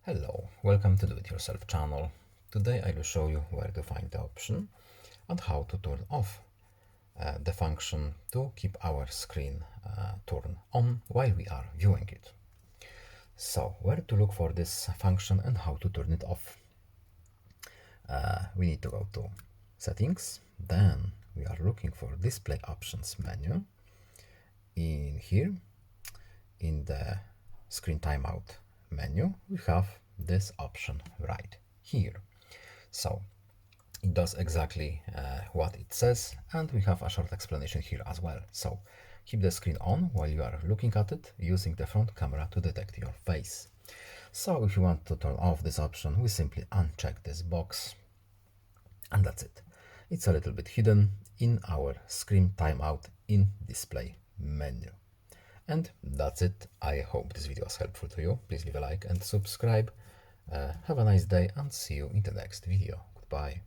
Hello, welcome to Do It Yourself channel. Today I will show you where to find the option and how to turn off the function to keep our screen turned on while we are viewing it. So, where to look for this function and how to turn it off? We need to go to Settings, then we are looking for Display Options menu. In here, in the Screen Timeout menu, we have this option right here. So it does exactly what it says, and we have a short explanation here as well. So keep the screen on while you are looking at it, using the front camera to detect your face. So if you want to turn off this option, we simply uncheck this box, and that's it. It's a little bit hidden in our screen timeout in display menu. And that's it. I hope this video was helpful to you. Please leave a like and subscribe. Have a nice day and see you in the next video. Goodbye.